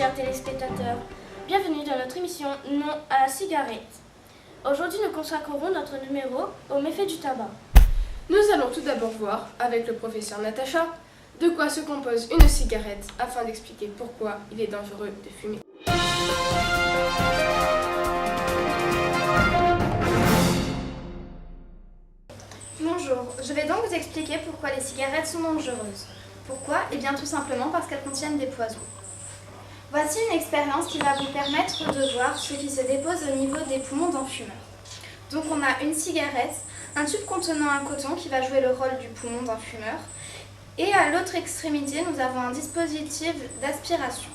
chers téléspectateurs, bienvenue dans notre émission Non à la cigarette. Aujourd'hui, nous consacrerons notre numéro aux méfaits du tabac. Nous allons tout d'abord voir, avec le professeur Natacha, de quoi se compose une cigarette afin d'expliquer pourquoi il est dangereux de fumer. Bonjour, je vais donc vous expliquer pourquoi les cigarettes sont dangereuses. Pourquoi? Eh bien tout simplement parce qu'elles contiennent des poisons. Voici une expérience qui va vous permettre de voir ce qui se dépose au niveau des poumons d'un fumeur. Donc on a une cigarette, un tube contenant un coton qui va jouer le rôle du poumon d'un fumeur. Et à l'autre extrémité, nous avons un dispositif d'aspiration.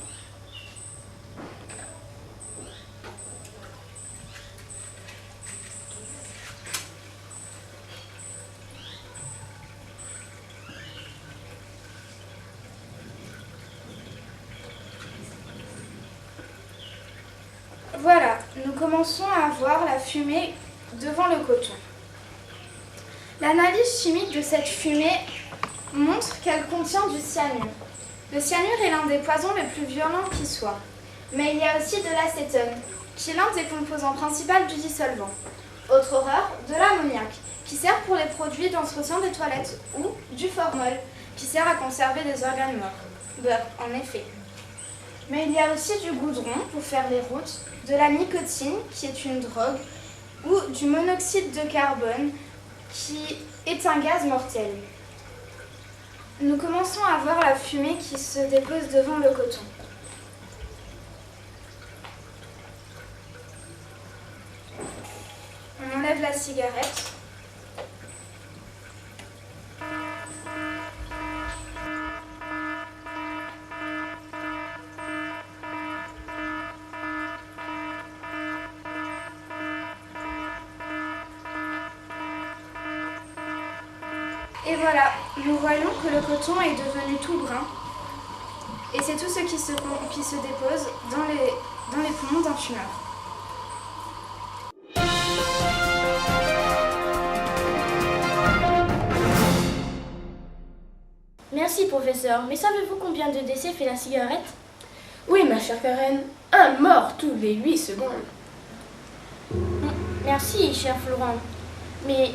Voilà, nous commençons à voir la fumée devant le coton. L'analyse chimique de cette fumée montre qu'elle contient du cyanure. Le cyanure est l'un des poisons les plus violents qui soit. Mais il y a aussi de l'acétone, qui est l'un des composants principaux du dissolvant. Autre horreur, de l'ammoniac, qui sert pour les produits d'entretien des toilettes, ou du formol, qui sert à conserver des organes morts. Beurre, en effet. Mais il y a aussi du goudron pour faire les routes, de la nicotine, qui est une drogue, ou du monoxyde de carbone, qui est un gaz mortel. Nous commençons à voir la fumée qui se dépose devant le coton. On enlève la cigarette. Et voilà, nous voyons que le coton est devenu tout brun. Et c'est tout ce qui se dépose dans les poumons d'un fumeur. Merci professeur, mais savez-vous combien de décès fait la cigarette? Oui, ma chère Karen, un mort tous les 8 secondes. Merci, cher Florent, mais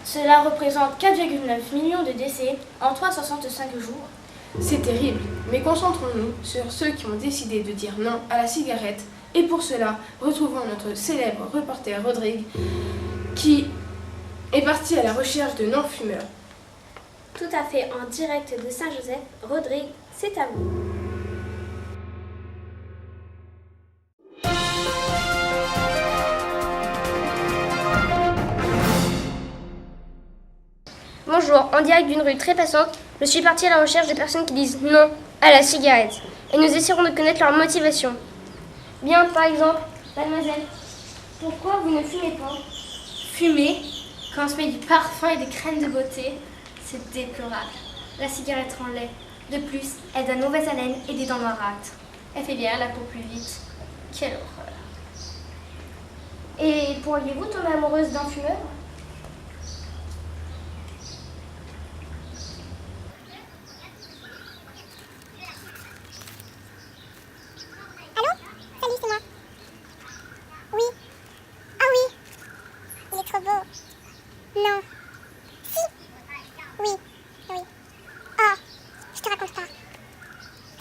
cela représente 4,9 millions de décès en 365 jours. C'est terrible, mais concentrons-nous sur ceux qui ont décidé de dire non à la cigarette. Et pour cela, retrouvons notre célèbre reporter Rodrigue, qui est parti à la recherche de non-fumeurs. Tout à fait, en direct de Saint-Joseph. Rodrigue, c'est à vous. Bonjour, en direct d'une rue très passante, je suis partie à la recherche de personnes qui disent non à la cigarette. Et nous essaierons de connaître leur motivation. Bien, par exemple, mademoiselle, pourquoi vous ne fumez pas? Fumer, quand on se met du parfum et des crèmes de beauté, c'est déplorable. La cigarette rend laid. De plus, elle donne mauvaise haleine et des dents noirâtres. Elle fait bien la peau plus vite. Quelle horreur. Et pourriez-vous tomber amoureuse d'un fumeur? Salut, c'est moi. Oui. Ah oui. Il est trop beau. Non. Si. Oui. Oui. Oh, je te raconte pas.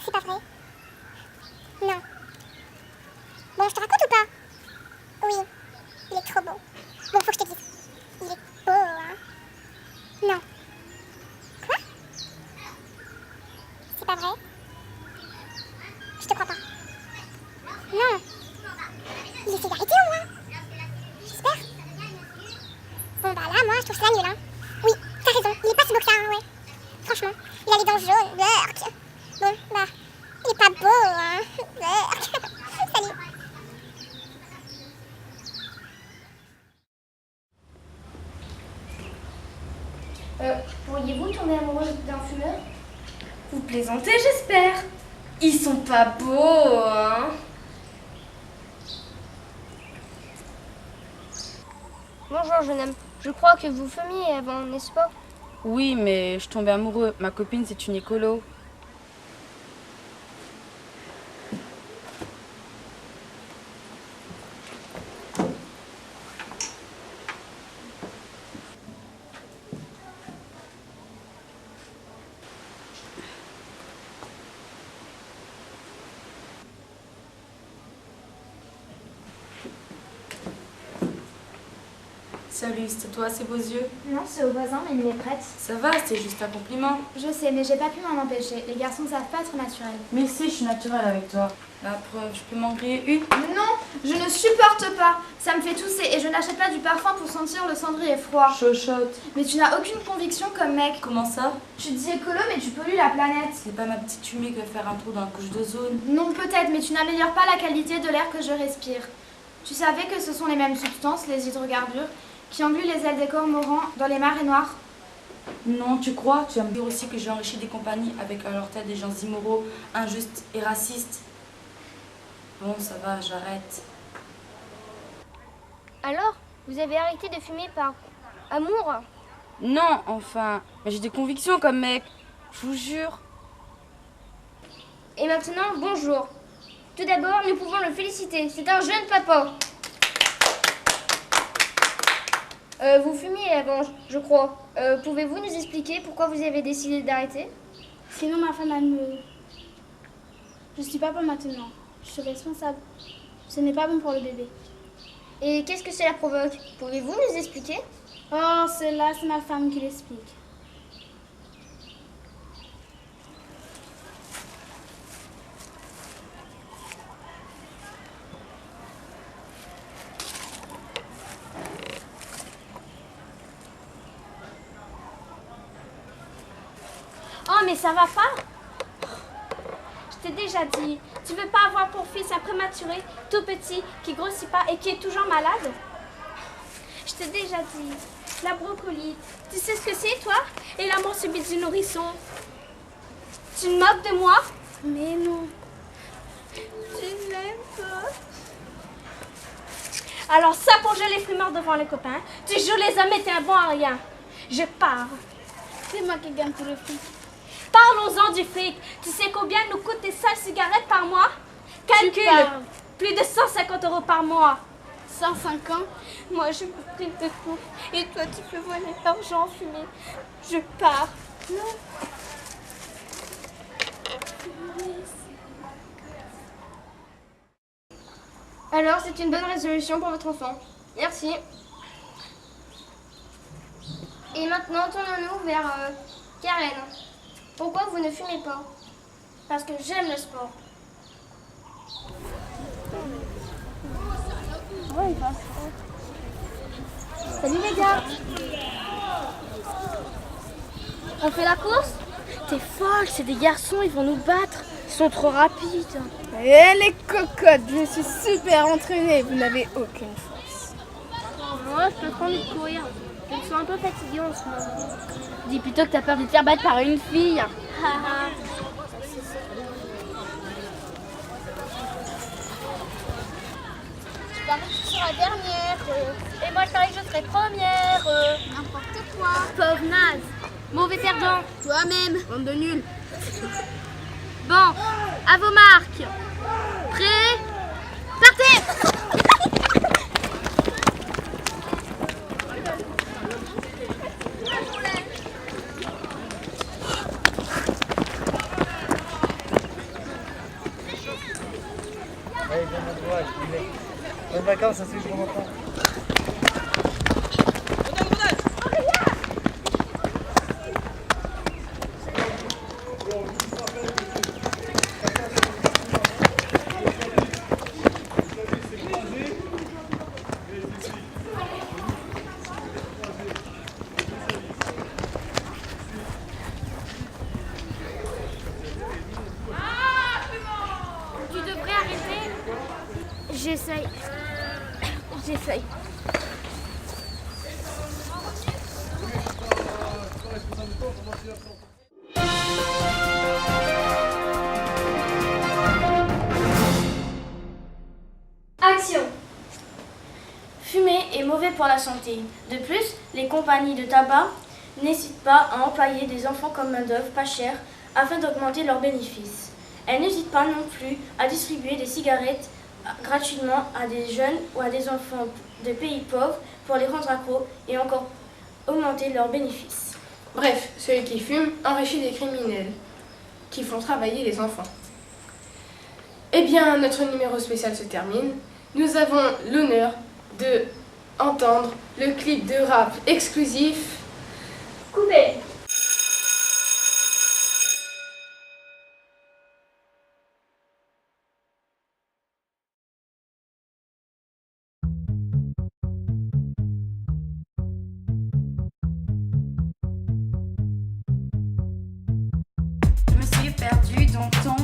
C'est pas vrai. Non. Bon, je te raconte ou pas? Oui. Il est trop beau. Bon, faut que je te dise. Il est beau, hein. Non. Quoi? C'est pas vrai? Je te crois pas. Non. Il est cigaretté au moins. J'espère. Bon bah là, moi, je trouve ça nul, hein. Oui, t'as raison, il est pas si beau que ça, hein, ouais. Franchement, il a les dents jaunes, berk. Bon, bah, il est pas beau, hein. Berk. Salut. Pourriez-vous tomber amoureuse d'un fumeur? Vous plaisantez, j'espère. Ils sont pas beaux, hein. Bonjour jeune homme, je crois que vous fumiez avant, n'est-ce pas? Oui, mais je tombais amoureux. Ma copine, c'est une écolo. Salut, c'est toi, ces beaux yeux? Non, c'est au voisin, mais il est prête. Ça va, c'est juste un compliment. Je sais, mais j'ai pas pu m'en empêcher. Les garçons savent pas être naturels. Mais si, je suis naturelle avec toi. La preuve, je peux m'en griller une? Non, je ne supporte pas. Ça me fait tousser et je n'achète pas du parfum pour sentir le cendrier froid. Chochotte. Mais tu n'as aucune conviction comme mec. Comment ça? Tu te dis écolo, mais tu pollues la planète. C'est pas ma petite fumée qui va faire un trou dans la couche d'ozone. Non, peut-être, mais tu n'améliores pas la qualité de l'air que je respire. Tu savais que ce sont les mêmes substances, les hydrocarbures, qui engluent les ailes des cormorans dans les marées noires? Non, tu crois? Tu vas me dire aussi que j'ai enrichi des compagnies avec à leur tête des gens immoraux, injustes et racistes. Bon, ça va, j'arrête. Alors, vous avez arrêté de fumer par amour? Non, enfin, mais j'ai des convictions comme mec. Je vous jure. Et maintenant, bonjour. Tout d'abord, nous pouvons le féliciter. C'est un jeune papa. Vous fumiez avant, je crois. Pouvez-vous nous expliquer pourquoi vous avez décidé d'arrêter? Sinon, ma femme, elle me... Je suis papa maintenant. Je suis responsable. Ce n'est pas bon pour le bébé. Et qu'est-ce que cela provoque? Pouvez-vous nous expliquer? Oh, cela, c'est ma femme qui l'explique. Oh, mais ça va pas? Je t'ai déjà dit, tu veux pas avoir pour fils un prématuré, tout petit, qui grossit pas et qui est toujours malade? Je t'ai déjà dit, la brocolite, tu sais ce que c'est, toi? Et la mort subite du nourrisson. Tu te moques de moi? Mais non. Tu n'aimes pas. Alors ça pour jouer les fruits morts devant les copains, tu joues les hommes et t'es un bon à rien. Je pars. C'est moi qui gagne tout le fric. Parlons-en du fric. Tu sais combien nous coûtent tes sales cigarettes par mois? Calcule. Plus de 150 € par mois. 105 ans. Moi, je me prive de tout. Et toi, tu peux voler l'argent fumé. Je pars. Non. Alors, c'est une bonne résolution pour votre enfant. Merci. Et maintenant, tournons-nous vers Karen. Pourquoi vous ne fumez pas? Parce que j'aime le sport. Salut les gars. On fait la course? T'es folle, c'est des garçons, ils vont nous battre. Ils sont trop rapides. Eh les cocottes, je suis super entraînée, vous n'avez aucune force. Moi, je peux trop envie de courir. Je me sens un peu fatiguée en ce moment. Dis plutôt que t'as peur de te faire battre par une fille. Je parie que je serai dernière. Et moi, je parie que je serai première. N'importe quoi. Pauvre naze. Mauvais perdant. Toi-même. Bande de nuls. Bon, à vos marques. Prêts? Partez! Allez, viens, mon courage, les mecs. Bonnes vacances, ça se fait pour longtemps. Tu devrais arrêter. J'essaye. Action! Fumer est mauvais pour la santé. De plus, les compagnies de tabac n'hésitent pas à employer des enfants comme main-d'œuvre pas chère afin d'augmenter leurs bénéfices. Elles n'hésitent pas non plus à distribuer des cigarettes gratuitement à des jeunes ou à des enfants de pays pauvres pour les rendre accros et encore augmenter leurs bénéfices. Bref, celui qui fume enrichit des criminels qui font travailler les enfants. Eh bien, notre numéro spécial se termine. Nous avons l'honneur de entendre le clip de rap exclusif. Coupé. Je me suis perdue dans ton